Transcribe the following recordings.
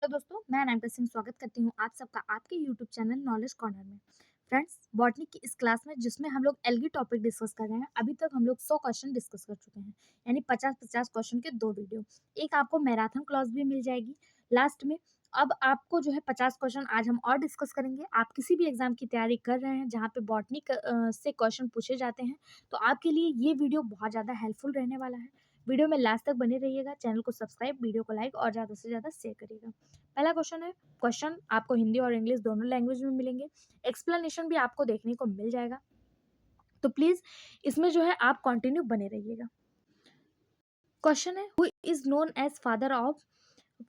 तो दोस्तों मैं अनामिका सिंह स्वागत करती हूँ आप सबका आपके यूट्यूब चैनल नॉलेज कॉर्नर में। फ्रेंड्स, बॉटनी की इस क्लास में जिसमें हम लोग एल्गी टॉपिक डिस्कस कर रहे हैं, अभी तक हम लोग 100 क्वेश्चन डिस्कस कर चुके हैं। यानी 50-50 क्वेश्चन के 2 वीडियो। एक आपको मैराथन क्लास भी मिल जाएगी लास्ट में। अब आपको जो है 50 क्वेश्चन आज हम और डिस्कस करेंगे। आप किसी भी एग्जाम की तैयारी कर रहे हैं जहाँ पे बॉटनी से क्वेश्चन पूछे जाते हैं, तो आपके लिए ये वीडियो बहुत ज़्यादा हेल्पफुल रहने वाला है। वीडियो में लास्ट तक बने रहिएगा, चैनल को सब्सक्राइब, वीडियो को लाइक और ज़्यादा से ज़्यादा शेयर करिएगा। पहला क्वेश्चन है, क्वेश्चन आपको हिंदी और इंग्लिश दोनों लैंग्वेज में मिलेंगे। एक्सप्लेनेशन भी आपको देखने को मिल जाएगा, तो प्लीज़ इसमें जो है आप कंटिन्यू बने रहिएगा। क्वेश्चन है, who is known as father of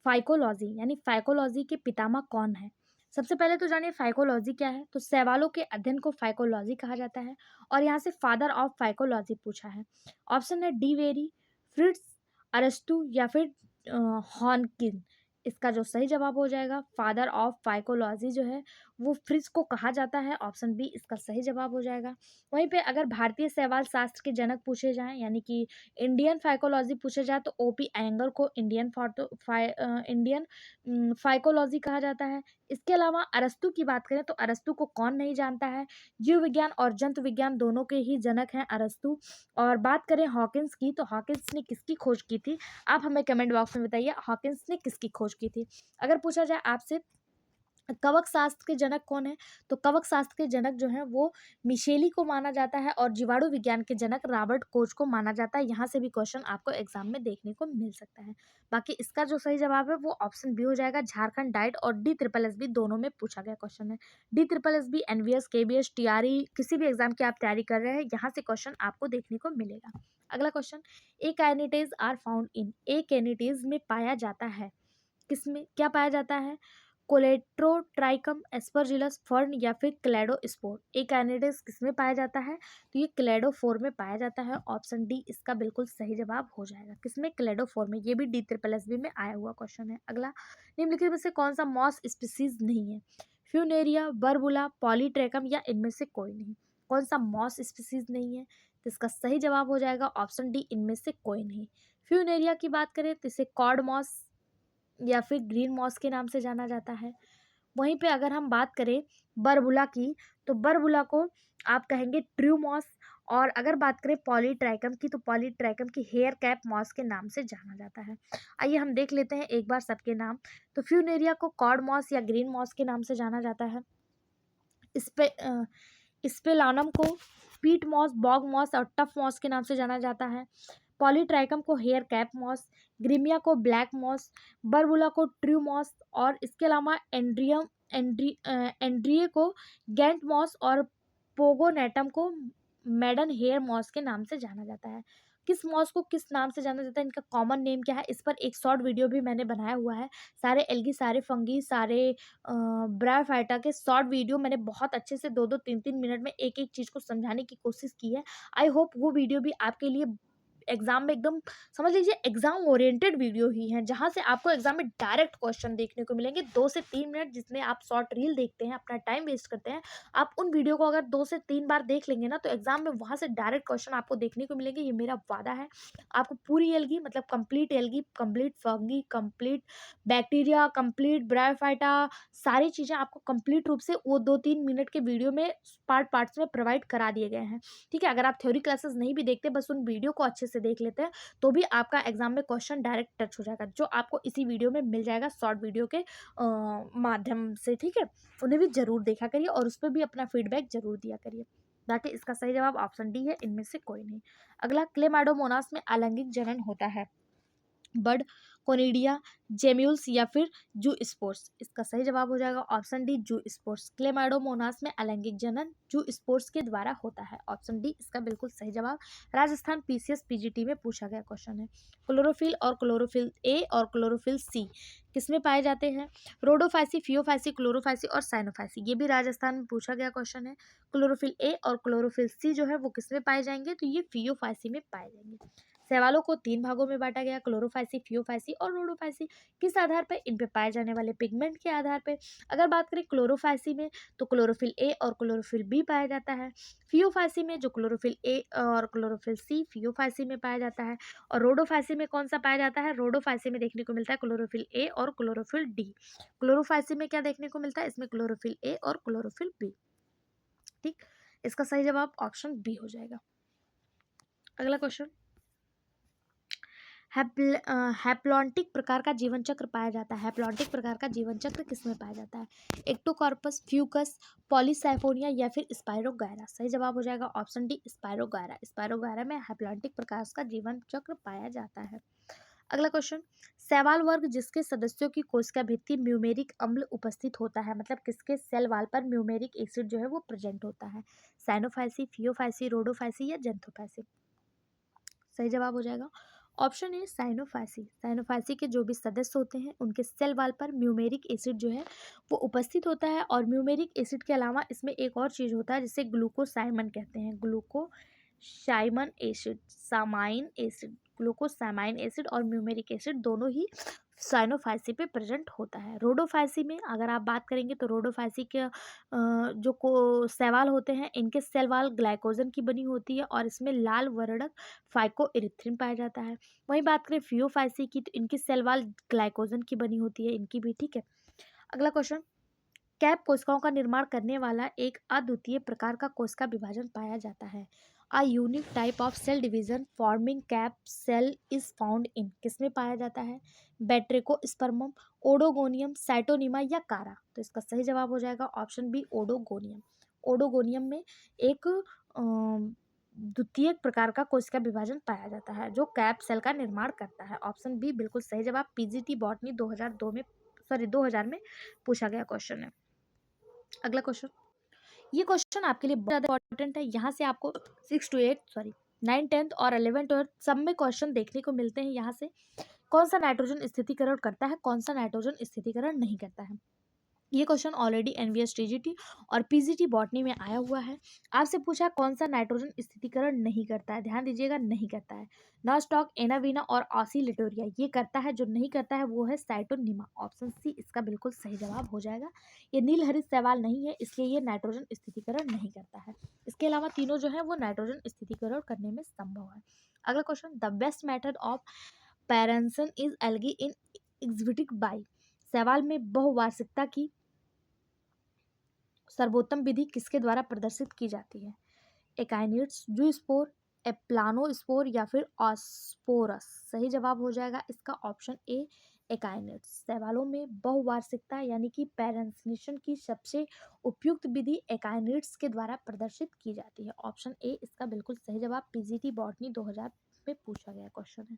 phycology, यानी फाइकोलॉजी के पितामह कौन है। सबसे पहले तो जानिए फाइकोलॉजी क्या है। तो सवालों के अध्ययन को फाइकोलॉजी कहा जाता है और यहाँ से फादर ऑफ फाइकोलॉजी पूछा है। ऑप्शन है डी वेरी, फ्रिट्ज, अरस्तु या फिर हॉनकिन। इसका जो सही जवाब हो जाएगा फादर ऑफ फाइकोलॉजी जो है वो फ्रिज को कहा जाता है। ऑप्शन बी इसका सही जवाब हो जाएगा। वहीं पे अगर भारतीय शैवाल शास्त्र के जनक पूछे जाएं, यानी कि इंडियन फाइकोलॉजी पूछे जाए, तो ओपी एंगर को इंडियन फाइकोलॉजी कहा जाता है। इसके अलावा अरस्तु की बात करें तो अरस्तु को कौन नहीं जानता है। जीव विज्ञान और जंतु विज्ञान दोनों के ही जनक हैं अरस्तु। और बात करें हॉकिंस की, तो हॉकिंस ने किसकी खोज की थी, आप हमें कमेंट बॉक्स में बताइए हॉकिंस ने किसकी खोज की थी। अगर पूछा जाए आपसे कवक शास्त्र के जनक कौन है, तो कवक शास्त्र के जनक जो है वो मिशेली को माना जाता है और जीवाणु विज्ञान के जनक रॉबर्ट कोच को माना जाता है। यहाँ से भी क्वेश्चन आपको एग्जाम में देखने को मिल सकता है। बाकी इसका जो सही जवाब है वो ऑप्शन बी हो जाएगा, झारखंड डाइट। और डी ट्रिपल एस बी दोनों में पूछा गया क्वेश्चन है। D triple S B, NVS, KVS, TRE, किसी भी एग्जाम की आप तैयारी कर रहे हैं, यहाँ से क्वेश्चन आपको देखने को मिलेगा। अगला question, akinetes are found in, akinetes में पाया जाता है, किसमें क्या पाया जाता है, कोलेट्रोट्राइकम, एस्परजिलस, फर्न या फिर क्लेडोस्पोर। ए कैनिडेस किसमें पाया जाता है, तो ये क्लेडोफोर में पाया जाता है। ऑप्शन डी इसका बिल्कुल सही जवाब हो जाएगा, किसमें, क्लेडोफोर में। ये भी डी ट्रिपल एस बी में आया हुआ क्वेश्चन है। अगला, निम्नलिखित में से कौन सा मॉस स्पीसीज नहीं है, फ्यूनेरिया, बर्बुला, पॉलीट्रेकम या इनमें से कोई नहीं। कौन सा मॉस स्पीसीज नहीं है, तो इसका सही जवाब हो जाएगा ऑप्शन डी, इनमें से कोई नहीं। फ्यूनेरिया की बात करें तो इसे कॉड मॉस या फिर ग्रीन मॉस के नाम से जाना जाता है। वहीं पे अगर हम बात करें बरबुला की, तो बरबुला को आप कहेंगे ट्रू मॉस। और अगर बात करें पॉलीट्राइकम की, तो पॉलीट्राइकम की हेयर कैप मॉस के नाम से जाना जाता है। आइए हम देख लेते हैं एक बार सबके नाम। तो फ्यूनेरिया को कॉड मॉस या ग्रीन मॉस के नाम से जाना जाता है। स्पेलानम को पीट मॉस, बॉग मॉस और टफ मॉस के नाम से जाना जाता है। पॉलीट्राइकम को हेयर कैप मॉस, ग्रीमिया को ब्लैक मॉस, बरबुला को ट्रू मॉस और इसके अलावा एंड्रिए को गैंट मॉस और पोगोनेटम को मेडन हेयर मॉस के नाम से जाना जाता है। किस मॉस को किस नाम से जाना जाता है, इनका कॉमन नेम क्या है, इस पर एक शॉर्ट वीडियो भी मैंने बनाया हुआ है। सारे एल्गी, सारे फंगी, सारे ब्रायोफाइटा के शॉर्ट वीडियो मैंने बहुत अच्छे से 2-2 3-3 मिनट में एक एक चीज़ को समझाने की कोशिश की है। आई होप वो वीडियो भी आपके लिए एग्जाम में एकदम समझ लीजिए एग्जाम ओरिएंटेड वीडियो ही है, जहाँ से आपको एग्जाम में डायरेक्ट क्वेश्चन देखने को मिलेंगे। 2 से 3 मिनट जिसमें आप शॉर्ट रील देखते हैं, अपना टाइम वेस्ट करते हैं, आप उन वीडियो को अगर 2 से 3 बार देख लेंगे ना, तो एग्जाम में वहाँ से डायरेक्ट क्वेश्चन आपको देखने को मिलेंगे। ये मेरा वादा है। आपको पूरी एल्गी मतलब complete algae, complete fungi, complete bacteria, complete bryophyta, सारी चीज़ें आपको कंप्लीट रूप से वो 2-3 मिनट के वीडियो में पार्ट्स में प्रोवाइड करा दिए गए हैं। ठीक है, अगर आप थ्योरी क्लासेस नहीं भी देखते, बस उन वीडियो को अच्छे से देख लेते हैं, तो भी आपका एग्जाम में क्वेश्चन डायरेक्ट टच हो जाएगा, जो आपको इसी वीडियो में मिल जाएगा शॉर्ट वीडियो के माध्यम से। ठीक है, उन्हें भी जरूर देखा करिए और उस पर भी अपना फीडबैक जरूर दिया करिए। बाकी इसका सही जवाब ऑप्शन डी है, इनमें से कोई नहीं। अगला, क्लेमाडोमोनास में अलैंगिक जनन होता है, बर्ड, कोनिडिया, जेम्यूल्स या फिर जू स्पोर्ट्स। इसका सही जवाब हो जाएगा ऑप्शन डी, जू स्पोर्ट्स। क्लेमाइडोमोनास में अलैंगिक जनन जू स्पोर्ट्स के द्वारा होता है। ऑप्शन डी इसका बिल्कुल सही जवाब। राजस्थान पीसीएस पीजीटी में पूछा गया क्वेश्चन है। क्लोरोफिल और क्लोरोफिल ए और क्लोरोफिल सी किसमें पाए जाते हैं, रोडोफाइसी, फियोफाइसी, क्लोरोफाइसी और साइनोफाइसी। ये भी राजस्थान में पूछा गया क्वेश्चन है। क्लोरोफिल ए और क्लोरोफिल सी जो है वो किसमें पाए जाएंगे, तो ये फियोफाइसी में पाए जाएंगे। शैवालों को 3 भागों में बांटा गया, क्लोरोफाइसी, फियोफाइसी और रोडोफाइसी। किस आधार पर? इन पे पाए जाने वाले पिगमेंट के आधार पे। अगर बात करें क्लोरोफाइसी में तो क्लोरोफिल ए और क्लोरोफिल बी पाया जाता है। फियोफाइसी में जो क्लोरोफिल ए और क्लोरोफिल सी फियोफाइसी में पाया जाता है। और रोडोफाइसी में कौन सा पाया जाता है? रोडोफाइसी में देखने को मिलता है क्लोरोफिल ए और क्लोरोफिल डी। क्लोरोफाइसी में क्या देखने को मिलता है? इसमें क्लोरोफिल ए और क्लोरोफिल बी। ठीक, इसका सही जवाब ऑप्शन बी हो जाएगा। अगला क्वेश्चन, हैप्लॉन्टिक प्रकार का जीवन चक्र पाया जाता है। हैप्लॉन्टिक प्रकार का जीवन चक्र किसमें पाया जाता है? एक्टोकार्पस, फ्यूकस, पॉलीसाइफोनिया या फिर स्पाइरोगायरा। सही जवाब हो जाएगा ऑप्शन डी, स्पाइरोगायरा। स्पाइरोगायरा में हैप्लॉन्टिक प्रकार का जीवन चक्र पाया जाता है। अगला क्वेश्चन, शैवाल वर्ग जिसके सदस्यों की कोशिका भित्ति म्यूमेरिक अम्ल उपस्थित होता है, मतलब किसके सेल वाल पर म्यूमेरिक एसिड जो है वो प्रेजेंट होता है? साइनोफाइसी, फियोफाइसी, रोडोफाइसी या जेंथोफाइसी। सही जवाब हो जाएगा ऑप्शन ए, साइनोफाइसी। साइनोफाइसी के जो भी सदस्य होते हैं उनके सेल वाल पर म्यूमेरिक एसिड जो है वो उपस्थित होता है। और म्यूमेरिक एसिड के अलावा इसमें एक और चीज़ होता है जिसे ग्लूकोसाइमन कहते हैं। ग्लूकोसाइमन एसिड, सामाइन एसिड, ग्लूकोसामाइन एसिड और म्यूमेरिक एसिड दोनों ही साइनोफाइसी पे प्रेजेंट होता है। रोडोफाइसी में अगर आप बात करेंगे तो रोडोफाइसी के जो को शैवाल होते हैं इनके सेल वाल ग्लाइकोजन की बनी होती है और इसमें लाल वर्णक फाइकोइरिथ्रिन पाया जाता है। वहीं बात करें फियोफाइसी की तो इनकी सेल वाल ग्लाइकोजन की बनी होती है, इनकी भी। ठीक है, अगला क्वेश्चन, कैप कोशिकाओं का निर्माण करने वाला एक अद्वितीय प्रकार का कोशिका विभाजन पाया जाता है। A unique type of cell division forming cap cell is found in. किसमें पाया जाता है? बैट्रिकोस्पर्मम, ओडोगोनियम, साइटोनिमा या कारा। तो इसका सही जवाब हो जाएगा ऑप्शन बी, ओडोगोनियम। ओडोगोनियम में एक द्वितीय प्रकार का कोशिका विभाजन पाया जाता है जो कैप सेल का निर्माण करता है। ऑप्शन बी बिल्कुल सही जवाब। पीजीटी बॉटनी 2000 में पूछा गया क्वेश्चन है। अगला क्वेश्चन, ये क्वेश्चन आपके लिए बहुत ज़्यादा इंपॉर्टेंट है। यहाँ से आपको 9, 10th और 11th और सब में क्वेश्चन देखने को मिलते हैं। यहाँ से कौन सा नाइट्रोजन स्थितिकरण करता है, कौन सा नाइट्रोजन स्थितिकरण नहीं करता है। ये क्वेश्चन ऑलरेडी एनवीएस टीजीटी और पीजीटी बॉटनी में आया हुआ है। आपसे पूछा कौन सा नाइट्रोजन स्थितिकरण नहीं करता है। ध्यान दीजिएगा, नहीं करता है। नॉस्टॉक, एनावीना और ऑसिलेटोरिया ये करता है। जो नहीं करता है वो है साइटोनिमा। ऑप्शन सी इसका बिल्कुल सही जवाब हो जाएगा। ये नीलहरित शैवाल नहीं है इसलिए ये नाइट्रोजन स्थितिकरण नहीं करता है। इसके अलावा तीनों जो है वो नाइट्रोजन स्थितिकरण करने में संभव है। अगला question, the best method of perennation is algae in exhibiting by. शैवाल में बहुवार्षिकता की सर्वोत्तम विधि किसके द्वारा प्रदर्शित की जाती है? एकाइनिड्स, जूस्पोर, एप्लानोस्पोर या फिर ऑस्पोरस। सही जवाब हो जाएगा इसका ऑप्शन ए, एकाइनिड्स। शैवालों में बहुवार्षिकता यानी कि पैरेंसिनेशन की सबसे उपयुक्त विधि एकाइनिड्स के द्वारा प्रदर्शित की जाती है। ऑप्शन ए इसका बिल्कुल सही जवाब। पीजीटी बॉटनी 2000 में पूछा गया क्वेश्चन है।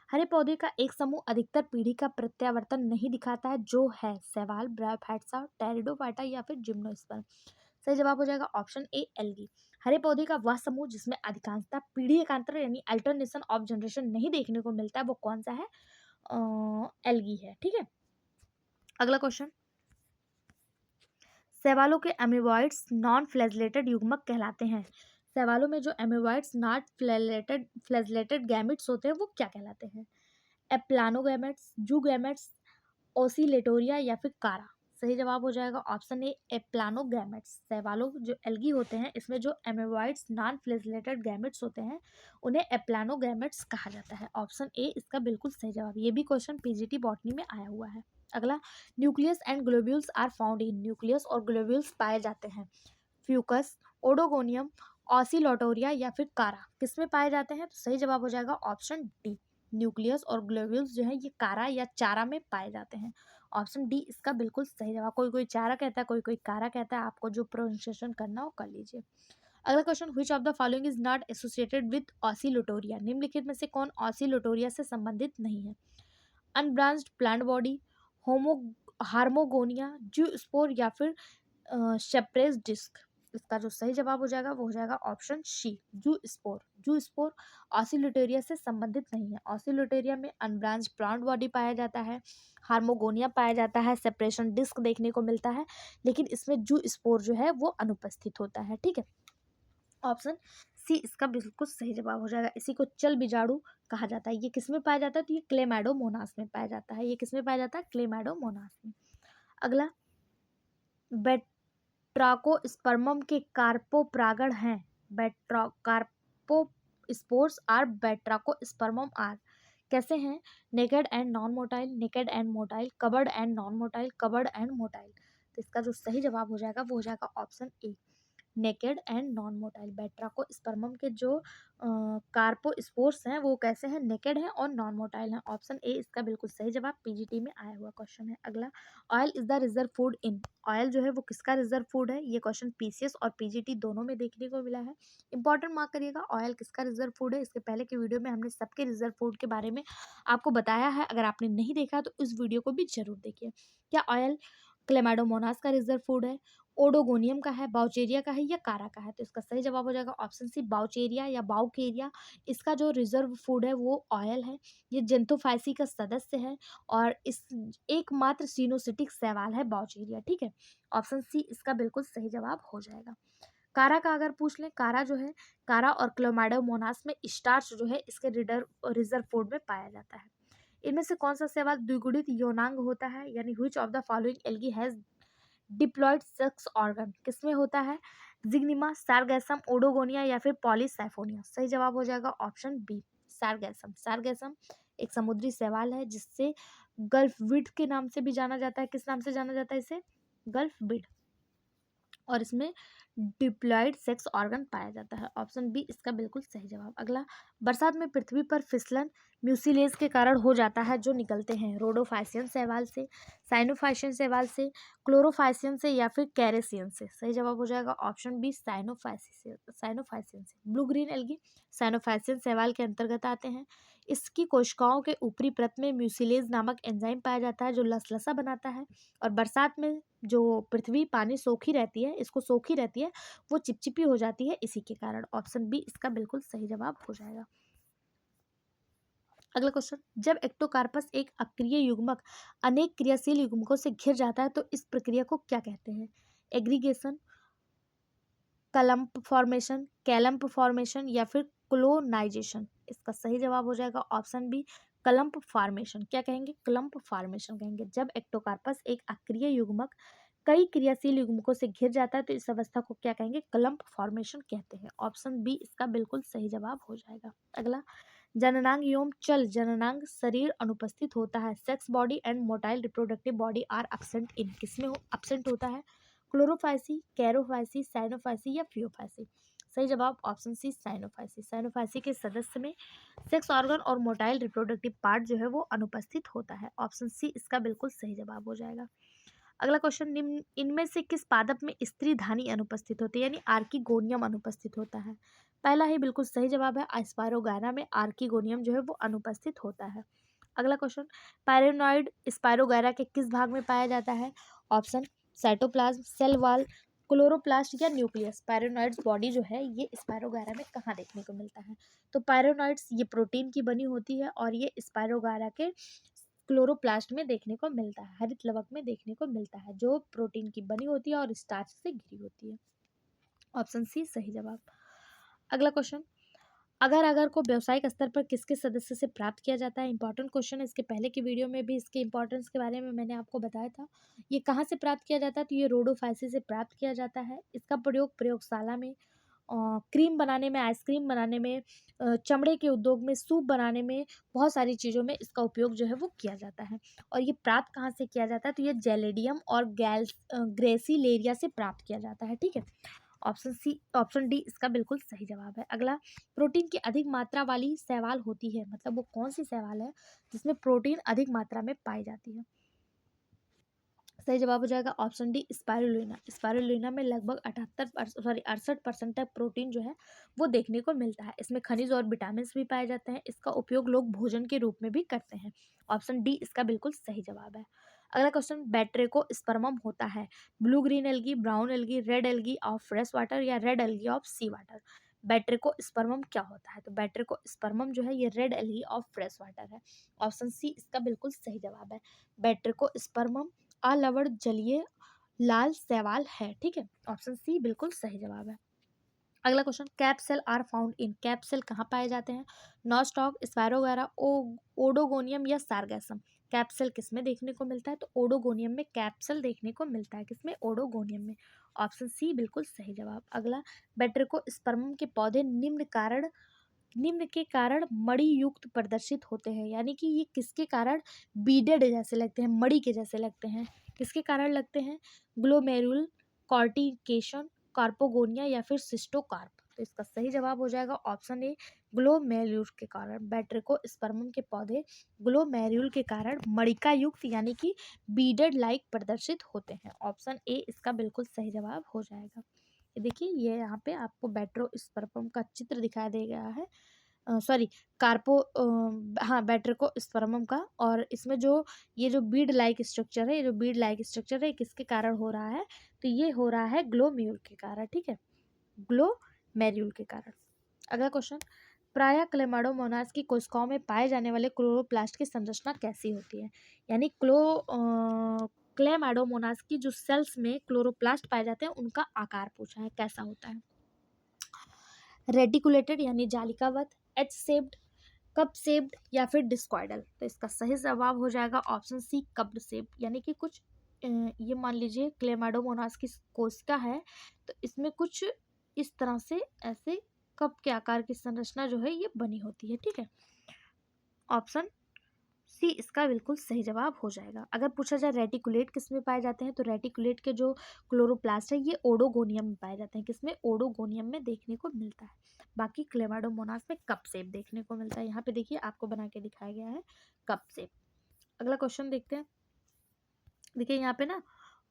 हरे पौधे का एक समूह अधिकतर पीढ़ी का प्रत्यावर्तन नहीं दिखाता है जो है शैवाल, ब्रायोफाइट्सा, टेरिडोफाइटा या फिर जिम्नोस्पर्म। सही जवाब हो जाएगा ऑप्शन ए, एल्गी। हरे पौधे का वह समूह जिसमें अधिकांशता पीढ़ी एकांतर यानी अल्टरनेशन ऑफ जनरेशन नहीं देखने को मिलता है वो कौन सा है? एल्गी है। ठीक है, अगला क्वेश्चन, शैवालों के अमीबॉइड्स नॉन फ्लैजलेटेड युग्मक कहलाते हैं। शैवालों में जो अमीबॉइड्स नॉन फ्लैजलेटेड गैमेट्स होते हैं वो क्या कहलाते हैं? एप्लानोगैमेट्स, जूगैमेट्स, ओसिलेटोरिया या फिर कारा। सही जवाब हो जाएगा ऑप्शन ए, एप्लानोगैमेट्स। शैवालों जो एल्गी होते हैं इसमें जो एमेबॉइड्स नॉन फ्लैजलेटेड गैमेट्स होते हैं उन्हें एप्लानोगैमेट्स कहा जाता है। ऑप्शन ए इसका बिल्कुल सही जवाब। ये भी क्वेश्चन पीजीटी बॉटनी में आया हुआ है। अगला, nucleus and globules are found in. Nucleus और ग्लोब्यूल्स पाए जाते हैं फ्यूकस, ओडोगोनियम, ऑसिलोटोरिया या फिर कारा। किसमें पाए जाते हैं? तो सही जवाब हो जाएगा ऑप्शन डी, न्यूक्लियस और ग्लोब्यूल्स जो है ये कारा या चारा में पाए जाते हैं। ऑप्शन डी इसका बिल्कुल सही जवाब। कोई कोई चारा कहता है, कोई कोई कारा कहता है, आपको जो प्रोनाउंसिएशन करना हो कर लीजिए। अगला question, which of the following is not associated with oscillatoria. निम्नलिखित में से कौन ऑसिलोटोरिया से संबंधित नहीं है? Unbranched plant body, homo hormogonia, zoospore या फिर शेप्रेस डिस्क। इसका जो सही जवाब हो जाएगा वो हो जाएगा ऑप्शन सी, जूस्पोर। जूस्पोर ऑसिलोटेरिया से संबंधित नहीं है। ऑसिलोटेरिया में अनब्रांच प्लांट बॉडी पाया जाता है, हार्मोगोनिया पाया जाता है, सेपरेशन डिस्क देखने को मिलता है, लेकिन इसमें जूस्पोर जो है वो अनुपस्थित होता है। ठीक है, ऑप्शन सी इसका बिल्कुल सही जवाब हो जाएगा। इसी को चल बिजाड़ू कहा जाता है। ये किस में पाया जाता है? तो ये क्लेमाइडोमोनास में पाया जाता है। ये किस में पाया जाता है? क्लेमाइडोमोनास में। अगला, बेट्राकोस्पर्मम के कार्पोप्रागण हैं। बेट्रा कार्पोस्पोर्स आर बेट्राकोस्पर्मम आर कैसे हैं? Naked and non motile, naked and motile, covered and non motile, covered and motile. तो इसका जो सही जवाब हो जाएगा वो हो जाएगा option A, naked and non motile. Batrachospermum के जो कार्पोस्पोर्स हैं वो कैसे हैं? नेकेड हैं और नॉन मोटाइल हैं। ऑप्शन ए इसका बिल्कुल सही जवाब पीजीटी में आया हुआ क्वेश्चन है। अगला, oil is the reserve food in. Oil जो है वो किसका रिजर्व फूड है? ये क्वेश्चन पीसीएस और पीजीटी दोनों में देखने को मिला है। इंपॉर्टेंट मार्क करिएगा, ऑयल किसका रिजर्व फूड है। इसके पहले की वीडियो में हमने सबके रिजर्व फूड के बारे में आपको बताया है। अगर आपने नहीं देखा तो इस वीडियो को भी जरूर देखिए। क्या ऑयल क्लेमाइडोमोनास का रिजर्व फूड है, ओडोगोनियम का है, बाउचेरिया का है या कारा का है? तो इसका सही जवाब हो जाएगा ऑप्शन सी, बाउचेरिया या बाउकेरिया। इसका जो रिजर्व फूड है वो ऑयल है। ये जेंथोफाइसी का सदस्य है और इस एकमात्र सिनोसिटिक शैवाल है बाउचेरिया। ठीक है, ऑप्शन सी इसका बिल्कुल सही जवाब हो जाएगा। कारा का अगर पूछ लें, कारा जो है, कारा और क्लोमाइडोमोनास में स्टार्च जो है इसके रिजर्व फूड में पाया जाता है। इनमें से कौन सा शैवाल द्विगुणित यौनांग होता है? यानी which of the following algae has diploid sex organ? किसमें होता है? जिग्निमा, सारगैसम, ओडोगोनिया या फिर पॉलीसाइफोनिया? सही जवाब हो जाएगा ऑप्शन बी, सारगैसम। सारगैसम एक समुद्री शैवाल है जिससे गल्फ विड के नाम से भी जाना जाता है। किस नाम से जाना जाता है इसे? गल्फ विड। और इसमें डिप्लॉयड सेक्स ऑर्गन पाया जाता है। ऑप्शन बी इसका बिल्कुल सही जवाब। अगला, बरसात में पृथ्वी पर फिसलन म्यूसिलेज के कारण हो जाता है जो निकलते हैं रोडोफाइसियन शैवाल से, साइनोफाइसियन शैवाल से, क्लोरोफाइसियन से या फिर कैरेसियन से? सही जवाब हो जाएगा ऑप्शन बी, साइनोफाइसियन से। ब्लू ग्रीन एल्गी साइनोफाइसियन शैवाल के अंतर्गत आते हैं। इसकी कोशिकाओं के ऊपरी परत में म्यूसिलेज नामक एंजाइम पाया जाता है जो लसलसा बनाता है। और बरसात में जो पृथ्वी पानी सोखी रहती है, इसको सोखी रहती है, वो चिपचिपी हो जाती है इसी के कारण। ऑप्शन बी इसका बिल्कुल सही जवाब हो जाएगा। अगला क्वेश्चन, जब एक्टोकार्पस एक अक्रिय युग्मक अनेक क्रियाशील युग्मकों से घिर जाता है तो इस प्रक्रिया को क्या कहते हैं? एग्रीगेशन, कलम्प फॉर्मेशन, कैलम्प फॉर्मेशन या फिर क्लोनाइजेशन? इसका सही जवाब हो जाएगा ऑप्शन बी, क्लम्प फॉर्मेशन। क्या कहेंगे? क्लम्प फॉर्मेशन कहेंगे। जब एक्टोकार्पस एक अक्रिय युग्मक कई क्रियाशील युग्मकों से घिर जाता है तो इस अवस्था को क्या कहेंगे? क्लम्प फॉर्मेशन कहते हैं। ऑप्शन बी इसका बिल्कुल सही जवाब हो जाएगा। अगला, जननांग एवं चल जननांग शरीर अनुपस्थित होता है। Sex body and motile reproductive body are absent in. किसमें एब्सेंट होता है? क्लोरोफाइसी, कैरोफाइसी, साइनोफाइसी या फियोफाइसी? सही जवाब ऑप्शन सी, साइनोफाइसी। साइनोफाइसी के सदस्य में सेक्स ऑर्गन और मोटाइल रिप्रोडक्टिव पार्ट जो है वो अनुपस्थित होता है। ऑप्शन सी इसका बिल्कुल सही जवाब हो जाएगा। अगला क्वेश्चन, निम्न इनमें से किस पादप में स्त्री धानी अनुपस्थित होती है? यानी आर्किगोनियम अनुपस्थित होता है। पहला ही बिल्कुल सही जवाब है, स्पायरोगायना में आर्किगोनियम जो है वो अनुपस्थित होता है। अगला क्वेश्चन, पैरानॉइड स्पायरोगायरा के किस भाग में पाया जाता है? Option, cytoplasm, cell wall, chloroplast या न्यूक्लियस? पैरानॉइड्स बॉडी जो है ये स्पायरोगायरा में कहाँ देखने को मिलता है? तो पैरानॉइड्स ये प्रोटीन की बनी होती है और ये स्पायरोगायरा के क्लोरोप्लास्ट में देखने को मिलता है, हरित लवक में देखने को मिलता है, जो प्रोटीन की बनी होती है और स्टार्च से घिरी होती है। ऑप्शन सी सही जवाब। अगला क्वेश्चन, अगर अगर को व्यावसायिक स्तर पर किसके सदस्य से प्राप्त किया जाता है? इंपॉर्टेंट क्वेश्चन है। इसके पहले की वीडियो में भी इसके इंपॉर्टेंस के बारे में मैंने आपको बताया था। ये कहाँ से प्राप्त किया जाता है? तो ये रोडोफाइसी से प्राप्त किया जाता है। इसका प्रयोग प्रयोगशाला में, क्रीम बनाने में, आइसक्रीम बनाने में, चमड़े के उद्योग में, सूप बनाने में, बहुत सारी चीज़ों में इसका उपयोग जो है वो किया जाता है। और ये प्राप्त कहाँ से किया जाता है? तो ये जेलेडियम और ग्रेसिलेरिया से प्राप्त किया जाता है। ठीक है, ऑप्शन सी, ऑप्शन डी इसका बिल्कुल सही जवाब है। अगला, प्रोटीन की अधिक मात्रा वाली शैवाल होती है, मतलब वो कौन सी शैवाल है जिसमें प्रोटीन अधिक मात्रा में पाई जाती है? सही जवाब हो जाएगा ऑप्शन डी, स्पाइरुलिना। स्पाइरुलिना में लगभग 68% तक प्रोटीन जो है वो देखने को मिलता है। इसमें खनिज और विटामिन भी पाए जाते हैं। इसका उपयोग लोग भोजन के रूप में भी करते हैं। ऑप्शन डी इसका बिल्कुल सही जवाब है। अगला क्वेश्चन, बैट्रेको स्पर्मम होता है blue green algae, brown algae, red algae of fresh water या red algae of sea water? Batrachospermum क्या होता है? तो बैट्रेको स्पर्मम जो है ये red algae of fresh water है। ऑप्शन सी इसका बिल्कुल सही जवाब है। बैट्रेको स्पर्मम अलवण जलीय लाल शैवाल है। ठीक है, ऑप्शन सी बिल्कुल सही जवाब है। अगला question, cap cell are found in, cap cell कहाँ पाए जाते हैं? नॉस्टॉक, स्पायरोगारा, ओडोगोनियम या सारगैसम। कैप सेल किस में देखने को मिलता है? तो ओडोगोनियम में कैप सेल देखने को मिलता है। किसमें? ओडोगोनियम में। ऑप्शन सी बिल्कुल सही जवाब। अगला, बेटरको के पौधे निम्न के कारण मणि युक्त प्रदर्शित होते हैं, यानी कि ये किसके कारण बीडेड जैसे लगते हैं, मणि के जैसे लगते हैं? किसके कारण लगते हैं? ग्लोमेरुल, कॉर्टिकेशन, कार्पोगोनिया या फिर सिस्टोकार्प। तो इसका सही जवाब हो जाएगा ऑप्शन ए, ग्लोमेरुल के कारण। बैटरिको स्पर्मम के पौधे ग्लोमेरुल के कारण मणिका युक्त यानी कि बीडेड लाइक प्रदर्शित होते हैं। ऑप्शन ए इसका बिल्कुल सही जवाब हो जाएगा। ये देखिए, ये यहाँ पे आपको बैट्रोस्पर्म का चित्र दिखाई दे गया है, सॉरी, हाँ, बैट्रिकोस्पर्मम का। और इसमें जो ये जो बीड लाइक स्ट्रक्चर है, ये जो बीड लाइक स्ट्रक्चर है किसके कारण हो रहा है? तो ये हो रहा है ग्लोम्यूल के कारण। ठीक है, ग्लोमेर्यूल के कारण। अगला क्वेश्चन, प्रायः क्लेमाडोमोनास की कोशिकाओं में पाए जाने वाले क्लोरोप्लास्ट की संरचना कैसी होती है? यानी क्लेमाडोमोनास की जो सेल्स में क्लोरोप्लास्ट पाए जाते हैं उनका आकार पूछा है, कैसा होता है? रेटिकुलेटेड यानी जालिकावत, एच शेप्ड, कप शेप्ड या फिर डिस्कॉइडल। तो इसका सही जवाब हो जाएगा ऑप्शन सी, कप शेप्ड। यानी कि कुछ ये मान लीजिए क्लेमाडोमोनास की कोशिका है, तो इसमें कुछ इस तरह से ऐसे कप के आकार की संरचना जो है ये बनी होती है। ठीक है, ऑप्शन सी इसका बिल्कुल सही जवाब हो जाएगा। अगर पूछा जाए रेटिकुलेट किस में पाए जाते हैं, तो रेटिकुलेट के जो क्लोरोप्लास्ट है ये ओडोगोनियम में पाए जाते हैं। किसमें? ओडोगोनियम में देखने को मिलता है। बाकी क्लेमाडोमोनास में कप शेप देखने को मिलता है। यहाँ पे देखिए आपको बना के दिखाया गया है कप शेप। अगला क्वेश्चन देखते हैं। देखिए यहाँ पे ना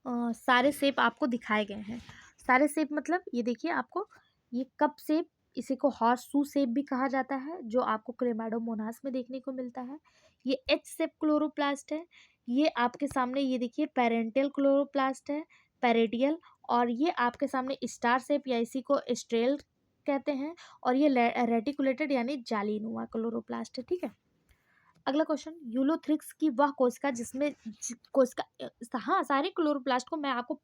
सारे शेप आपको दिखाए गए हैं। सारे शेप मतलब ये देखिए आपको, ये कप शेप, इसी को हॉर्स शू शेप भी कहा जाता है, जो आपको क्लेमाडोमोनास में देखने को मिलता है। ये एच शेप क्लोरोप्लास्ट है। ये आपके सामने ये देखिए पेरेंटियल क्लोरोप्लास्ट है, पेरेडियल। और ये आपके सामने स्टार शेप या इसी को स्ट्रेल कहते हैं। और ये रेटिकुलेटेड यानी जालीनुमा क्लोरोप्लास्ट है। ठीक है, अगला क्वेश्चन, यूलोथ्रिक्स की वह कोशिका जिसमें कोशिका, हाँ, सारे क्लोरोप्लास्ट को मैं आपको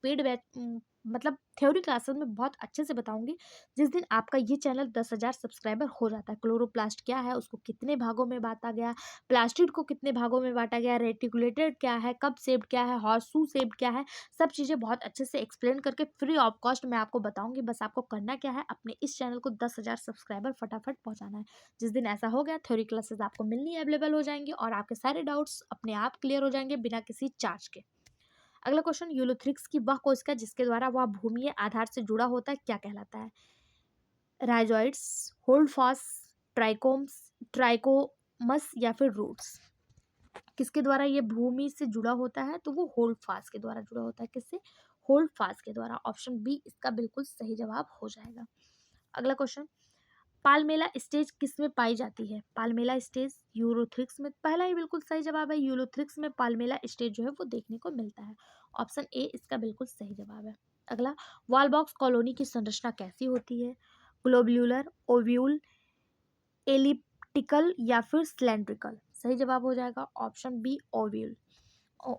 मतलब थ्योरी क्लासेस में बहुत अच्छे से बताऊंगी जिस दिन आपका ये चैनल 10,000 सब्सक्राइबर हो जाता है। क्लोरोप्लास्ट क्या है, उसको कितने भागों में बांटा गया, प्लास्टिड को कितने भागों में बांटा गया, रेटिकुलेटेड क्या है, कप शेप्ड क्या है, हॉर्सशू शेप्ड क्या है, सब चीज़ें बहुत अच्छे से एक्सप्लेन करके फ्री ऑफ कॉस्ट मैं आपको बताऊंगी। बस आपको करना क्या है, अपने इस चैनल को 10,000 सब्सक्राइबर फटाफट पहुंचाना है। जिस दिन ऐसा हो गया, थ्योरी क्लासेस आपको मिलनी अवेलेबल हो जाएंगी और आपके सारे डाउट्स अपने आप क्लियर हो जाएंगे बिना किसी चार्ज के। अगला क्वेश्चन, यूलोथ्रिक्स की वह कोशिका जिसके द्वारा वह भूमिये आधार से जुड़ा होता है क्या कहलाता है? राइजोइड्स, होल्डफास्ट, ट्राइकोम्स, ट्राइकोमस या फिर रूट्स। किसके द्वारा ये भूमि से जुड़ा होता है? तो वो होल्डफास्ट के द्वारा जुड़ा होता है। किससे? होल्डफास्ट के द्वारा। ऑप्शन बी इसका बिल्कुल सही जवाब हो जाएगा। अगला क्वेश्चन, पाल्मेला स्टेज किस में पाई जाती है? पाल्मेला स्टेज यूरोथ्रिक्स में। पहला ही बिल्कुल सही जवाब है, यूरोथ्रिक्स में पाल्मेला स्टेज जो है वो देखने को मिलता है। ऑप्शन ए इसका बिल्कुल सही जवाब है। अगला, वॉल बॉक्स कॉलोनी की संरचना कैसी होती है? ग्लोब्यूलर, ओव्यूल, एलिप्टिकल या फिर सिलेंड्रिकल। सही जवाब हो जाएगा ऑप्शन बी, ओव्यूल।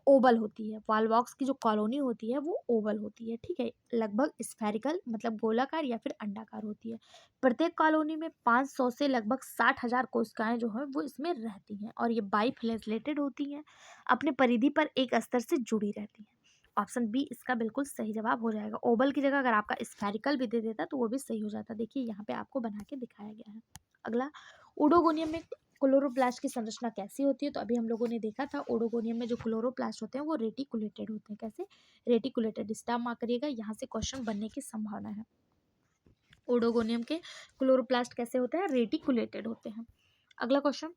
ओवल होती है। वॉलबॉक्स की जो कॉलोनी होती है वो ओवल होती है। ठीक है, लगभग स्फेरिकल मतलब गोलाकार या फिर अंडाकार होती है। प्रत्येक कॉलोनी में 500 से लगभग 60,000 कोशिकाएं जो है वो इसमें रहती हैं और ये बाइफ्लैजेलेटेड होती हैं, अपने परिधि पर एक स्तर से जुड़ी रहती हैं। ऑप्शन बी इसका बिल्कुल सही जवाब हो जाएगा। ओवल की जगह अगर आपका स्फेरिकल भी दे देता तो वो भी सही हो जाता। देखिए यहाँ पे आपको बना के दिखाया गया है। अगला, ओडोगोनियम में क्लोरोप्लास्ट की संरचना कैसी होती है? तो अभी हम लोगों ने देखा था ओडोगोनियम में जो क्लोरोप्लास्ट होते हैं वो रेटिकुलेटेड होते हैं। कैसे? रेटिकुलेटेड। स्टार मार्क करिएगा, यहाँ से क्वेश्चन बनने की संभावना है। ओडोगोनियम के क्लोरोप्लास्ट कैसे होते हैं? रेटिकुलेटेड होते हैं। अगला क्वेश्चन,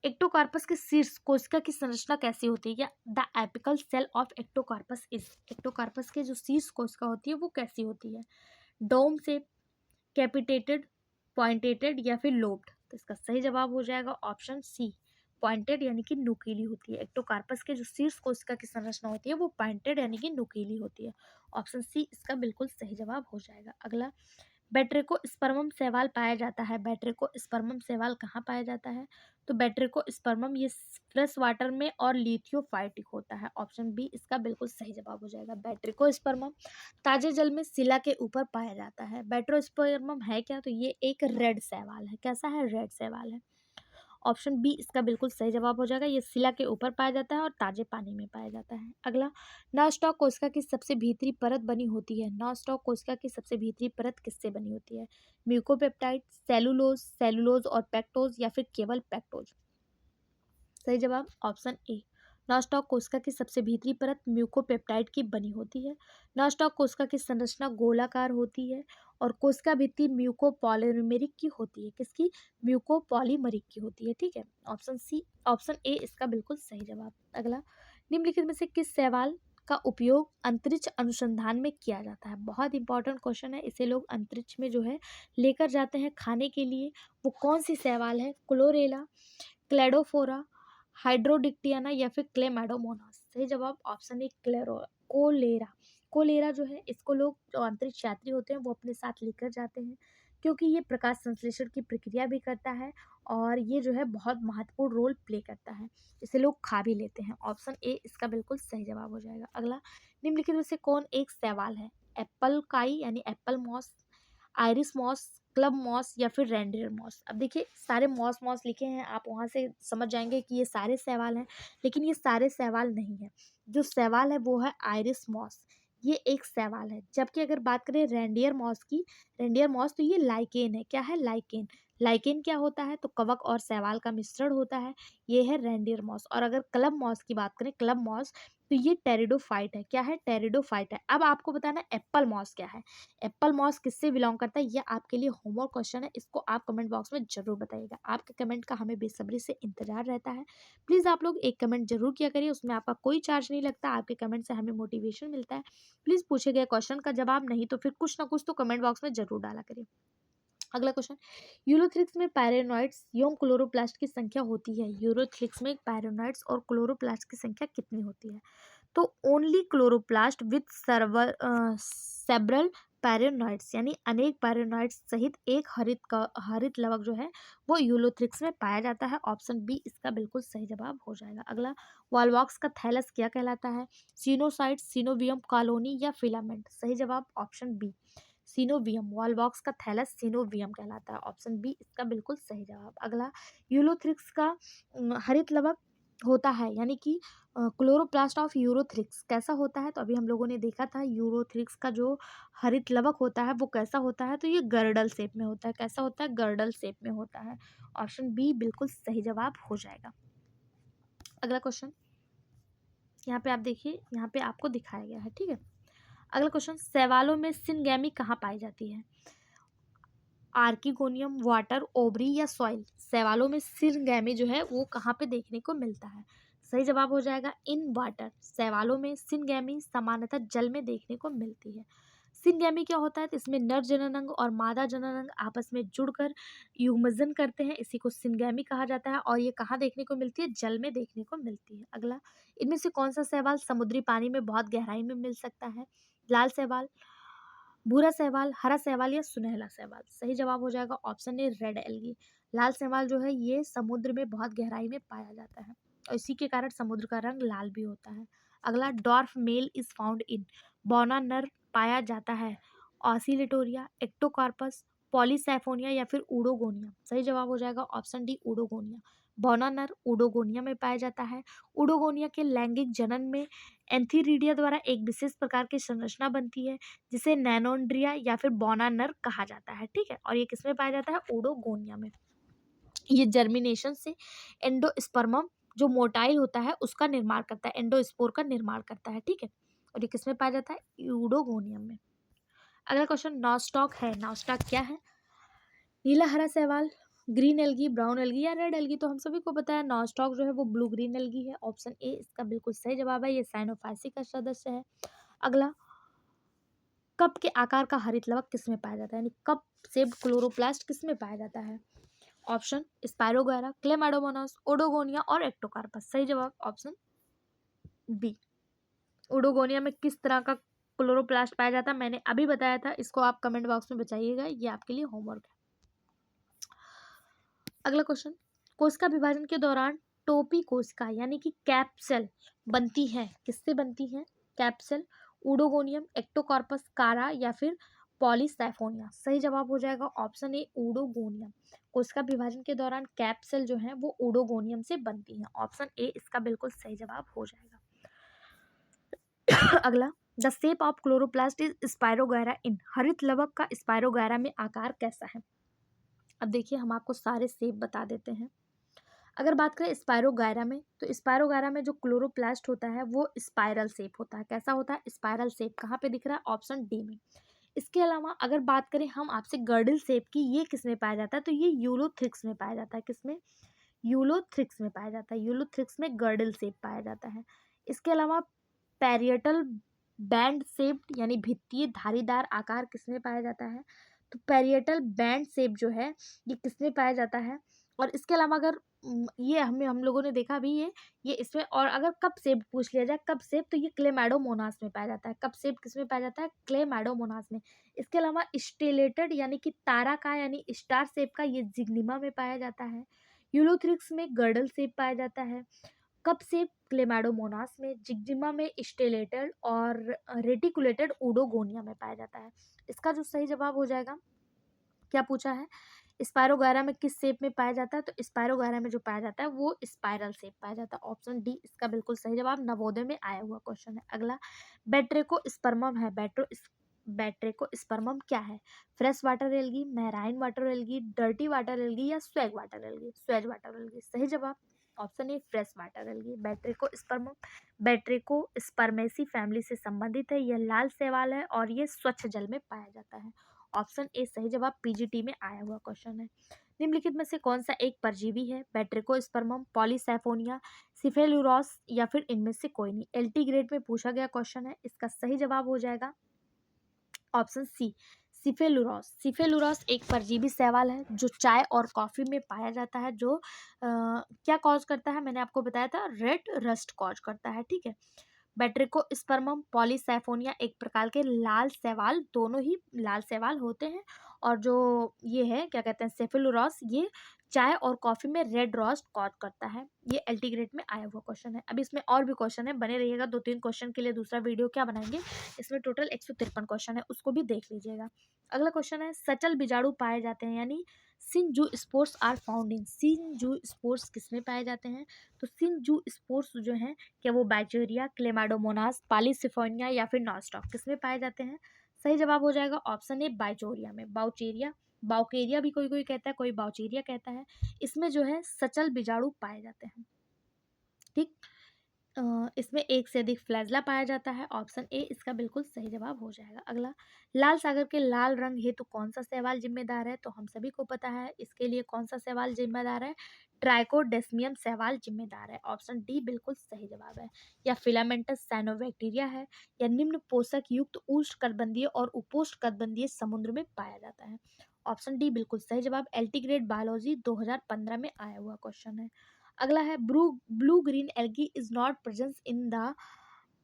एक्टोकार्पस के शीर्ष कोशिका की संरचना कैसी होती है? या the apical cell of ectocarpus is, ectocarpus के जो शीर्ष कोशिका होती है वो कैसी होती है? डोम से, कैपिटेटेड, पॉइंटेटेड या फिर लोब्ड। तो इसका सही जवाब हो जाएगा ऑप्शन सी, पॉइंटेड यानी कि नुकीली होती है। एक्टोकार्पस के जो शीर्ष कोशिका की संरचना होती है वो पॉइंटेड यानी कि नुकीली होती है। ऑप्शन सी इसका बिल्कुल सही जवाब हो जाएगा। अगला, बैट्रिकोस्पर्मम शैवाल पाया जाता है। बैट्रिकोस्पर्मम शैवाल कहाँ पाया जाता है? तो बैट्रिकोस्पर्मम ये फ्रेश वाटर में और लिथियोफाइटिक होता है। ऑप्शन बी इसका बिल्कुल सही जवाब हो जाएगा। बैट्रिकोस्पर्मम ताजे जल में शिला के ऊपर पाया जाता है। बैट्रिकोस्पर्मम है क्या? तो ये एक रेड शैवाल है। कैसा है? रेड शैवाल है। ऑप्शन बी इसका बिल्कुल सही जवाब हो जाएगा। ये शिला के ऊपर पाया जाता है और ताजे पानी में पाया जाता है। अगला, नॉनस्टॉक कोशिका की सबसे भीतरी परत बनी होती है। नॉनस्टॉक कोशिका की सबसे भीतरी परत किससे बनी होती है? म्यूकोपेप्टाइड, सेलुलोज और पेक्टोज या फिर केवल पेक्टोज? सही जवाब ऑप्शन ए। नॉनस्टॉक कोशिका की सबसे भीतरी परत म्यूकोपेप्टाइड की बनी होती है। नॉनस्टॉक कोशिका की संरचना गोलाकार होती है और कोशिका भित्ति म्यूकोपॉलीमरिक की होती है। किसकी? म्यूकोपॉलीमरिक की होती है। ठीक है, ऑप्शन सी, ऑप्शन ए इसका बिल्कुल सही जवाब। अगला, निम्नलिखित में से किस शैवाल का उपयोग अंतरिक्ष अनुसंधान में किया जाता है? बहुत इंपॉर्टेंट क्वेश्चन है। इसे लोग अंतरिक्ष में जो है लेकर जाते हैं खाने के लिए। वो कौन सी शैवाल है? क्लोरेला, क्लेडोफोरा, हाइड्रोडिक्टियाना या फिर क्लेमाडोमोनास? सही जवाब ऑप्शन ए, कोलेरा। कोलेरा जो है इसको लोग, जो अंतरिक्ष यात्री होते हैं वो अपने साथ लेकर जाते हैं, क्योंकि ये प्रकाश संश्लेषण की प्रक्रिया भी करता है और ये जो है बहुत महत्वपूर्ण रोल प्ले करता है। इसे लोग खा भी लेते हैं। ऑप्शन ए इसका बिल्कुल सही जवाब हो जाएगा। अगला, निम्नलिखित में से कौन एक शैवाल है? एप्पल काई यानी apple moss, iris moss, club moss या फिर रेंडियर मॉस? अब देखिए सारे मॉस मॉस लिखे हैं, आप वहाँ से समझ जाएंगे कि ये सारे शैवाल हैं, लेकिन ये सारे शैवाल नहीं है। जो शैवाल है वो है आइरिस मॉस, ये एक शैवाल है। जबकि अगर बात करें रेंडियर मॉस की, रेंडियर मॉस तो ये लाइकेन है। क्या है? लाइकेन। लाइकेन क्या होता है? तो कवक और शैवाल का मिश्रण होता है, ये है रेंडियर मॉस। और अगर क्लब मॉस की बात करें, क्लब मॉस, तो ये टेरिडोफाइट है। क्या है? टेरिडोफाइट है। अब आपको बताना एप्पल मॉस क्या है। एप्पल मॉस किससे बिलोंग करता है? ये आपके लिए होमवर्क क्वेश्चन है, इसको आप कमेंट बॉक्स में जरूर बताइएगा। आपके कमेंट का हमें बेसब्री से इंतजार रहता है। प्लीज़ आप लोग एक कमेंट जरूर किया करिए, उसमें आपका कोई चार्ज नहीं लगता। आपके कमेंट से हमें मोटिवेशन मिलता है। प्लीज़ पूछे गए क्वेश्चन का जवाब नहीं तो फिर कुछ ना कुछ तो कमेंट बॉक्स में जरूर डाला करिए। अगला क्वेश्चन, यूरोथ्रिक्स में पैरानोइड्स एवं क्लोरोप्लास्ट की संख्या होती है। यूरोथ्रिक्स में पैरानोइड्स और क्लोरोप्लास्ट की संख्या कितनी होती है? तो ओनली क्लोरोप्लास्ट विथ सेब्रल पैरानोइड्स, यानी अनेक पैरानोइड्स सहित एक हरित लवक जो है वो यूलोथ्रिक्स में पाया जाता है। ऑप्शन बी इसका बिल्कुल सही जवाब हो जाएगा। अगला, वॉलवॉक्स का थैलस क्या कहलाता है? सिनोसाइट, सिनोवियम, कॉलोनी या फिलामेंट? सही जवाब ऑप्शन बी, सिनोवियम। वॉलवॉक्स का थैलस सिनोवियम कहलाता है। ऑप्शन बी इसका बिल्कुल सही जवाब। अगला, यूलोथ्रिक्स का हरित लवक होता है, यानी कि क्लोरोप्लास्ट ऑफ यूरोथ्रिक्स कैसा होता है? तो अभी हम लोगों ने देखा था यूरोथ्रिक्स का जो हरित लवक होता है वो कैसा होता है? तो ये गर्डल शेप में होता है। कैसा होता है? गर्डल शेप में होता है। ऑप्शन बी बिल्कुल सही जवाब हो जाएगा। अगला क्वेश्चन, यहाँ पे आप देखिए, यहाँ पे आपको दिखाया गया है। ठीक है, अगला क्वेश्चन, शैवालों में सिनगैमी कहाँ पाई जाती है? आर्किगोनियम, वाटर, ओवरी या सॉइल? शैवालों में सिरगैमी जो है वो कहाँ पे देखने को मिलता है? सही जवाब हो जाएगा इन वाटर। शैवालों में सिनगैमी सामान्यतः जल में देखने को मिलती है। सिनगैमी क्या होता है? तो इसमें नर जननांग और मादा जननांग आपस में जुड़कर युग्मन करते हैं, इसी को सिनगैमी कहा जाता है। और ये कहाँ देखने को मिलती है? जल में देखने को मिलती है। अगला, इनमें से कौन सा शैवाल समुद्री पानी में बहुत गहराई में मिल सकता है? लाल शैवाल, भूरा शैवाल, हरा शैवाल या सुनहला शैवाल? सही जवाब हो जाएगा ऑप्शन ए, रेड एल्गी। लाल शैवाल जो है ये समुद्र में बहुत गहराई में पाया जाता है और इसी के कारण समुद्र का रंग लाल भी होता है। अगला, dwarf male is found in, बौना नर पाया जाता है। ऑसिलेटोरिया, एक्टोकार्पस, पॉलीसैफोनिया या फिर उडोगोनिया? सही जवाब हो जाएगा ऑप्शन डी, उडोगोनिया। बौना नर उडोगोनिया में पाया जाता है। उडोगोनिया के लैंगिक जनन में एंथीरिडिया द्वारा एक विशेष प्रकार की संरचना बनती है जिसे नैनोन्ड्रिया या फिर बौना नर कहा जाता है। ठीक है, और ये किसमें पाया जाता है? ओडोगोनिया में। ये जर्मिनेशन से एंडोस्पर्मम जो मोटाइल होता है उसका निर्माण करता है, एंडोस्पोर का निर्माण करता है। ठीक है, और ये किसमें पाया जाता है? यूडोगोनियम में। अगला क्वेश्चन, नॉस्टॉक है। नॉस्टॉक क्या है? नीला हरा शैवाल, ग्रीन एल्गी, ब्राउन एल्गी या रेड एल्गी? तो हम सभी को पता है नॉस्टॉक जो है वो ब्लू ग्रीन एल्गी है। ऑप्शन ए इसका बिल्कुल सही जवाब है। ये साइनोफाइसी का सदस्य है। अगला, कप के आकार का हरित लवक किसमें पाया जाता है? यानी कप शेप्ड क्लोरोप्लास्ट किसमें पाया जाता है? ऑप्शन स्पायरोगारा, क्लेमाइडोमोनास, ओडोगोनिया और एक्टोकार्पस? सही जवाब ऑप्शन बी। ओडोगोनिया में किस तरह का क्लोरोप्लास्ट पाया जाता है, मैंने अभी बताया था, इसको आप कमेंट बॉक्स में बताइएगा, ये आपके लिए होमवर्क है। अगला क्वेश्चन, कोशिका विभाजन के दौरान टोपी कोशिका यानी कि कैप्सेल बनती है, किससे बनती है? कैप्सेल, ऊडोगोनियम, एक्टोकार्पस, कारा या फिर पॉलीसाइफोनिया। सही जवाब हो जाएगा ऑप्शन ए ऊडोगोनियम। कोशिका विभाजन के दौरान कैप्सेल जो है वो ऊडोगोनियम से बनती है। ऑप्शन ए इसका बिल्कुल सही जवाब हो जाएगा। अगला, the shape of chloroplast is spirogyra in. हरित लवक का स्पायरोगैरा में आकार कैसा है? अब देखिए हम आपको सारे शेप बता देते हैं। अगर बात करें स्पायरोगायरा में, तो स्पायरोगायरा में जो क्लोरोप्लास्ट होता है वो स्पाइरल शेप होता है। कैसा होता है? Spiral shape. कहाँ पे दिख रहा है? ऑप्शन डी में। इसके अलावा अगर बात करें हम आपसे गर्डल शेप की, ये किस में पाया जाता है? तो ये यूलोथ्रिक्स में पाया जाता है। किसमें? यूलोथ्रिक्स में पाया जाता है। यूलोथ्रिक्स में गर्डल शेप पाया जाता है। इसके अलावा पैरियटल बैंड शेप्ड यानी भित्तीय धारीदार आकार किसमें पाया जाता है? तो पैरियटल बैंड शेप जो है ये किसमें पाया जाता है? और इसके अलावा अगर ये हम लोगों ने देखा भी ये इसमें, और अगर कप शेप पूछ लिया जाए, कप शेप, तो ये क्लेमैडोमोनास में पाया जाता है। कप शेप किसमें पाया जाता है? क्लेमैडोमोनास में। इसके अलावा स्टेलेटेड यानी कि तारा का यानी स्टार शेप का, ये जिग्निमा में पाया जाता है। यूलोथ्रिक्स में गर्डल शेप पाया जाता है। कप शेप क्लेमैडोमोनास में, जिग्जिमा में स्टेलेटेड और रेटिकुलेटेड ऊडोगोनिया में पाया जाता है। इसका जो सही जवाब हो जाएगा, क्या पूछा है? स्पायरोगायरा में किस शेप में पाया जाता है? तो स्पायरोगायरा में जो पाया जाता है वो स्पाइरल शेप पाया जाता है। ऑप्शन डी इसका बिल्कुल सही जवाब, नवोदय में आया हुआ क्वेश्चन है। अगला, बैट्रेकोस्पर्मम है। बैट्रेकोस्पर्मम क्या है? Fresh water algae, marine water algae, dirty water algae या sewage water algae? Sewage water algae. सही जवाब option A fresh water algae. Batrachospermum batrachospermaceae family से संबंधित है। यह लाल शैवाल है और ये स्वच्छ जल में पाया जाता है। ऑप्शन ए सही जवाब, पीजीटी में आया हुआ क्वेश्चन है। निम्नलिखित में से कौन सा एक परजीवी है? बैट्रिकोस्पर्मम, पॉलीसैफोनिया, सिफेलुरोस या फिर इनमें से कोई नहीं? एलटी ग्रेड में पूछा गया क्वेश्चन है, इसका सही जवाब हो जाएगा ऑप्शन सी, सिफेलुरोस। सिफेलुरोस एक परजीवी शैवाल है जो चाय और कॉफी में पाया जाता है, जो क्या कॉज करता है? मैंने आपको बताया था, रेड रस्ट कॉज करता है। ठीक है। बैट्रिकोस्पर्मम, पॉलीसैफोनिया एक प्रकार के लाल शैवाल, दोनों ही लाल शैवाल होते हैं। और जो ये है क्या कहते हैं, सेफेलुरोस, ये चाय और कॉफी में रेड रॉस्ट कॉज करता है। ये एल्टीग्रेड में आया हुआ क्वेश्चन है। अब इसमें और भी क्वेश्चन है, बने रहिएगा। 2-3 क्वेश्चन के लिए दूसरा वीडियो क्या बनाएंगे, इसमें टोटल 153 क्वेश्चन है, उसको भी देख लीजिएगा। अगला क्वेश्चन है, सचल बीजाणु पाए जाते हैं यानी synzoospores are found in. Synzoospores किसमें पाए जाते हैं? तो सिंजू स्पोर्स जो है, क्या वो बैक्टीरिया, क्लेमाडोमोनास, पॉलीसिफोनिया या फिर नॉस्टॉक, किसमें पाए जाते हैं? सही जवाब हो जाएगा ऑप्शन ए बाइचोरिया में। बाउचेरिया, बाउकेरिया भी कोई कोई कहता है, कोई बाउचेरिया कहता है। इसमें जो है सचल बीजाणु पाए जाते हैं। ठीक। इसमें एक से अधिक फ्लैजला पाया जाता है। ऑप्शन ए इसका बिल्कुल सही जवाब हो जाएगा। अगला, लाल सागर के लाल रंग हेतु कौन सा शैवाल जिम्मेदार है? तो हम सभी को पता है इसके लिए कौन सा शैवाल जिम्मेदार है? ट्राइकोडेस्मियम शैवाल जिम्मेदार है। ऑप्शन डी बिल्कुल सही जवाब है। या फिलामेंटस साइनोबैक्टीरिया है, या निम्न पोषक युक्त उष्णकटिबंधीय और उपोष्णकटिबंधीय समुद्र में पाया जाता है। ऑप्शन डी बिल्कुल सही जवाब, एल्टी ग्रेड बायोलॉजी 2015 में आया हुआ क्वेश्चन है। अगला है, blue green algae is not present in the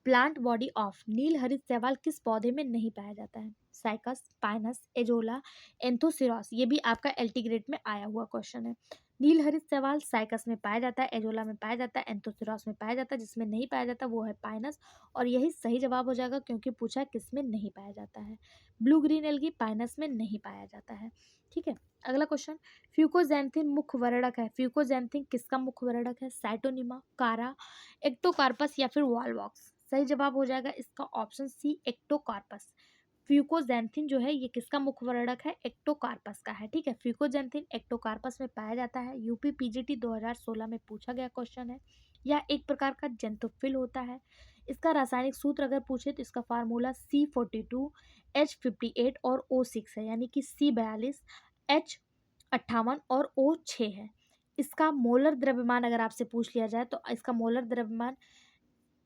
plant body of. नील हरित शैवाल किस पौधे में नहीं पाया जाता है? Cycas, pinus, azolla, anthoceros. ये भी आपका एल्टीग्रेड में आया हुआ क्वेश्चन है। नील हरित शैवाल साइकस में पाया जाता है, एजोला में पाया जाता है, एंथोसिरॉस में पाया जाता है। जिसमें नहीं पाया जाता वो है पाइनस, और यही सही जवाब हो जाएगा क्योंकि पूछा है किस में नहीं पाया जाता है। ब्लू ग्रीन एल्गी पाइनस में नहीं पाया जाता है। ठीक है। अगला क्वेश्चन, फ्यूकोजैंथिन मुख्य वर्णक है। फ्यूकोजैंथिन किसका मुख्य वर्णक है? साइटोनिमा, कारा, एक्टोकार्पस या फिर वॉलवॉक्स? सही जवाब हो जाएगा इसका ऑप्शन सी, एक्टोकार्पस। फ्यूकोजैंथिन जो है ये किसका मुख्य वर्णक है? एक्टोकार्पस का है। ठीक है। फ्यूकोजैंथिन एक्टोकार्पस में पाया जाता है। यूपी पीजीटी 2016 में पूछा गया क्वेश्चन है। यह एक प्रकार का जंतुफिल होता है। इसका रासायनिक सूत्र अगर पूछे तो इसका फार्मूला C42 H58 और O6 है, यानी कि C42 H58 और O6 है। इसका मोलर द्रव्यमान अगर आपसे पूछ लिया जाए तो इसका मोलर द्रव्यमान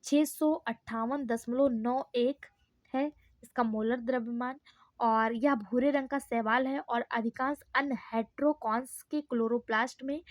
658.91 है, इसका मोलर द्रव्यमान। और यह भूरे रंग का शैवाल है और अधिकांश अन्य हेट्रोकॉन्स के क्लोरोप्लास्ट में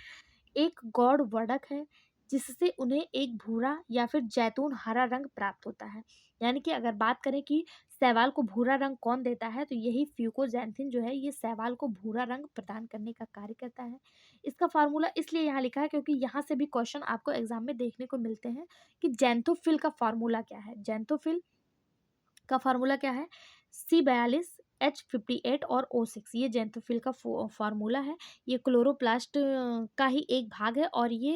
एक गौड़ वर्णक है, जिससे उन्हें एक भूरा या फिर जैतून हरा रंग प्राप्त होता है। यानी कि अगर बात करें कि शैवाल को भूरा रंग कौन देता है, तो यही फ्यूकोजैंथिन जो है ये शैवाल को भूरा रंग प्रदान करने का कार्य करता है। इसका फार्मूला इसलिए यहाँ लिखा है क्योंकि यहाँ से भी क्वेश्चन आपको एग्जाम में देखने को मिलते हैं कि जैंथोफिल का फार्मूला क्या है। जैंथोफिल का फार्मूला क्या है? C42H58 और O6, ये जैंथोफिल का फार्मूला है। ये क्लोरोप्लास्ट का ही एक भाग है और ये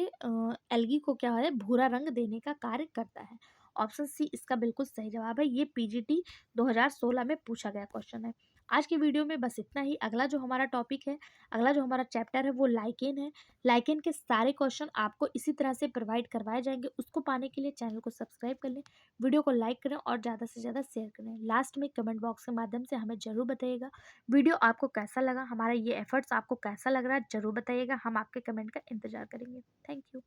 एल्गी को क्या है, भूरा रंग देने का कार्य करता है। ऑप्शन सी इसका बिल्कुल सही जवाब है। ये पीजीटी 2016 में पूछा गया क्वेश्चन है। आज की वीडियो में बस इतना ही। अगला जो हमारा टॉपिक है, अगला जो हमारा चैप्टर है वो लाइकेन है। लाइकेन के सारे क्वेश्चन आपको इसी तरह से प्रोवाइड करवाए जाएंगे। उसको पाने के लिए चैनल को सब्सक्राइब कर लें, वीडियो को लाइक करें और ज़्यादा से ज़्यादा शेयर करें। लास्ट में कमेंट बॉक्स के माध्यम से हमें ज़रूर बताइएगा वीडियो आपको कैसा लगा, हमारा ये एफर्ट्स आपको कैसा लग रहा है, ज़रूर बताइएगा। हम आपके कमेंट का इंतज़ार करेंगे। Thank you.